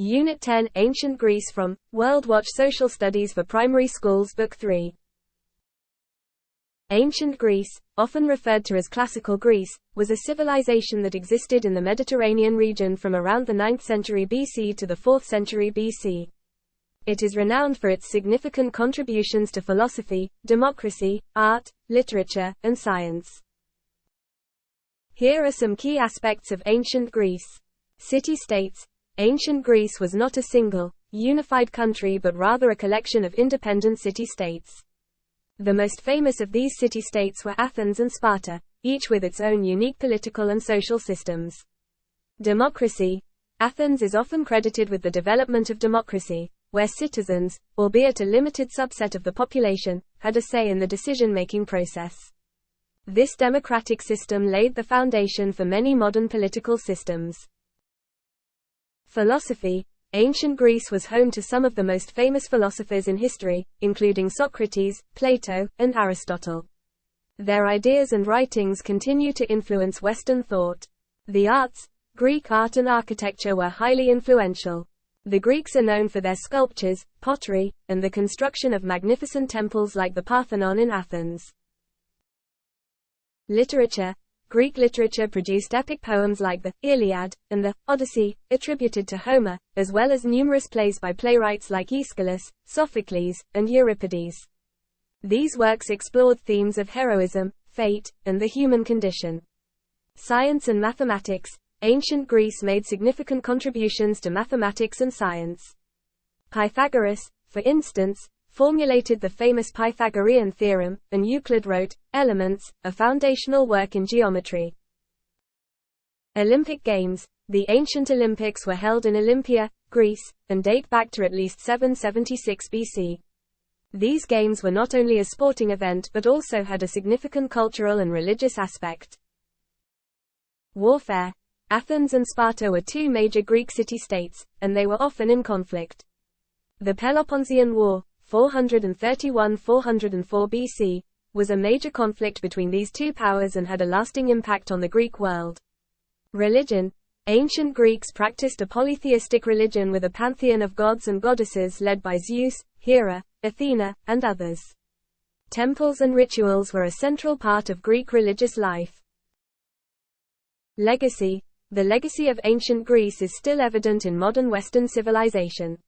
Unit 10, Ancient Greece from World Watch Social Studies for Primary Schools, Book 3. Ancient Greece, often referred to as Classical Greece, was a civilization that existed in the Mediterranean region from around the 9th century BC to the 4th century BC. It is renowned for its significant contributions to philosophy, democracy, art, literature, and science. Here are some key aspects of ancient Greece. City-states. Ancient Greece was not a single, unified country but rather a collection of independent city-states. The most famous of these city-states were Athens and Sparta, each with its own unique political and social systems. Democracy. Athens is often credited with the development of democracy, where citizens, albeit a limited subset of the population, had a say in the decision-making process. This democratic system laid the foundation for many modern political systems. Philosophy. Ancient Greece was home to some of the most famous philosophers in history, including Socrates, Plato, and Aristotle. Their ideas and writings continue to influence Western thought. The arts. Greek art and architecture were highly influential. The Greeks are known for their sculptures, pottery, and the construction of magnificent temples like the Parthenon in Athens. Literature. Greek literature produced epic poems like the Iliad and the Odyssey, attributed to Homer, as well as numerous plays by playwrights like Aeschylus, Sophocles, and Euripides. These works explored themes of heroism, fate, and the human condition. Science and mathematics. Ancient Greece made significant contributions to mathematics and science. Pythagoras, for instance, formulated the famous Pythagorean theorem, and Euclid wrote Elements, a foundational work in geometry. Olympic Games. The ancient Olympics were held in Olympia, Greece, and date back to at least 776 BC. These games were not only a sporting event but also had a significant cultural and religious aspect. Warfare. Athens and Sparta were two major Greek city-states, and they were often in conflict. The Peloponnesian War, 431–404 BC, was a major conflict between these two powers and had a lasting impact on the Greek world. Religion. Ancient Greeks practiced a polytheistic religion with a pantheon of gods and goddesses led by Zeus, Hera, Athena, and others. Temples and rituals were a central part of Greek religious life. Legacy. The legacy of ancient Greece is still evident in modern Western civilization.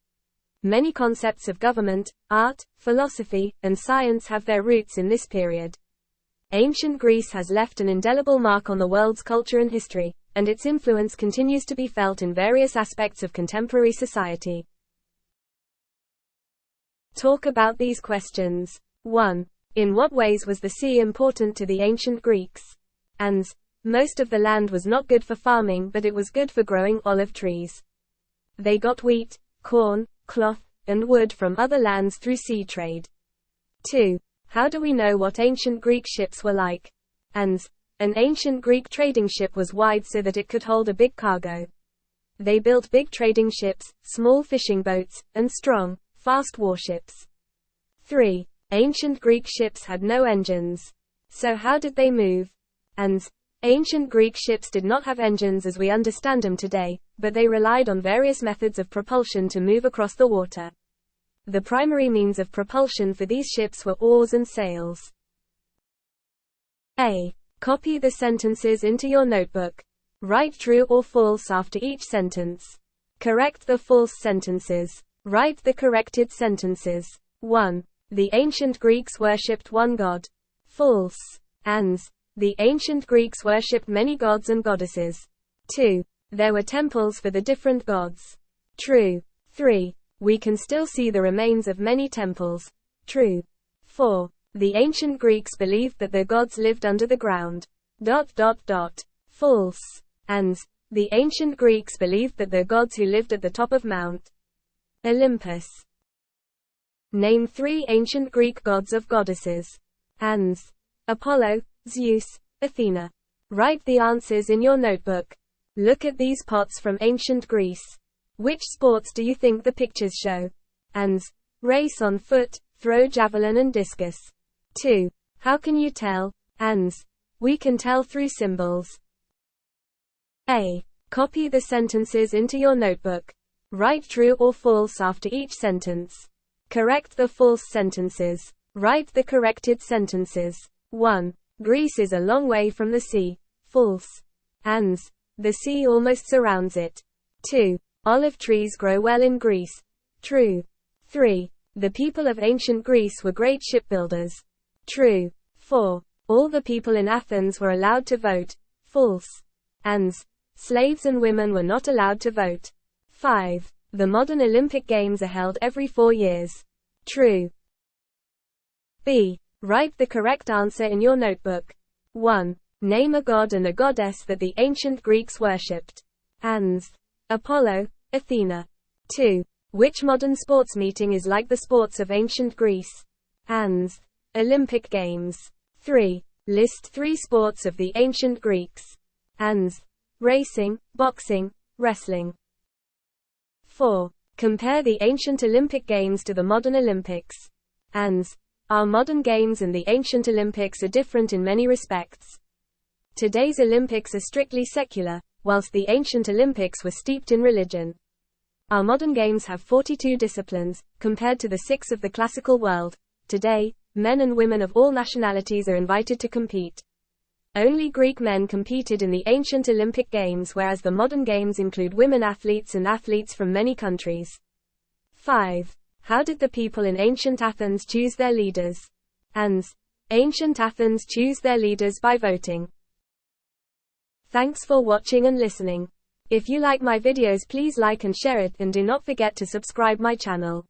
Many concepts of government, art, philosophy, and science have their roots in this period. Ancient Greece has left an indelible mark on the world's culture and history, and its influence continues to be felt in various aspects of contemporary society. Talk about these questions. 1. In what ways was the sea important to the ancient Greeks? Ans. Most of the land was not good for farming, but it was good for growing olive trees. They got wheat, corn, cloth, and wood from other lands through sea trade. 2. How do we know what ancient Greek ships were like? Ans. An ancient Greek trading ship was wide so that it could hold a big cargo. They built big trading ships, small fishing boats, and strong, fast warships. 3. Ancient Greek ships had no engines. So how did they move? Ans. Ancient Greek ships did not have engines as we understand them today, but they relied on various methods of propulsion to move across the water. The primary means of propulsion for these ships were oars and sails. A. Copy the sentences into your notebook. Write true or false after each sentence. Correct the false sentences. Write the corrected sentences. 1. The ancient Greeks worshipped one god. False. Ans. The ancient Greeks worshipped many gods and goddesses. 2. There were temples for the different gods. True. 3. We can still see the remains of many temples. True. 4. The ancient Greeks believed that their gods lived under the ground. False. Ans. The ancient Greeks believed that their gods who lived at the top of Mount Olympus. Name 3 ancient Greek gods of goddesses. Ans. Apollo, Zeus, Athena. Write the answers in your notebook. Look at these pots from ancient Greece. Which sports do you think the pictures show? Ans. Race on foot, throw javelin and discus. 2. How can you tell? Ans. We can tell through symbols. A. Copy the sentences into your notebook. Write true or false after each sentence. Correct the false sentences. Write the corrected sentences. 1. Greece is a long way from the sea. False. Ans. The sea almost surrounds it. 2. Olive trees grow well in Greece. True. 3. The people of ancient Greece were great shipbuilders. True. 4. All the people in Athens were allowed to vote. False. Ans. Slaves and women were not allowed to vote. 5. The modern Olympic Games are held every 4 years. True. B. Write the correct answer in your notebook. 1. Name a god and a goddess that the ancient Greeks worshipped. Ans. Apollo, Athena. 2. Which modern sports meeting is like the sports of ancient Greece? Ans. Olympic Games. 3. List 3 sports of the ancient Greeks. Ans. Racing, boxing, wrestling. 4. Compare the ancient Olympic Games to the modern Olympics. Ans. Our modern games and the ancient Olympics are different in many respects. Today's Olympics are strictly secular, whilst the ancient Olympics were steeped in religion. Our modern games have 42 disciplines, compared to the 6 of the classical world. Today, men and women of all nationalities are invited to compete. Only Greek men competed in the ancient Olympic Games, whereas the modern games include women athletes and athletes from many countries. 5. How did the people in ancient Athens choose their leaders? Ans. Ancient Athens choose their leaders by voting. Thanks for watching and listening. If you like my videos, please like and share it, and do not forget to subscribe my channel.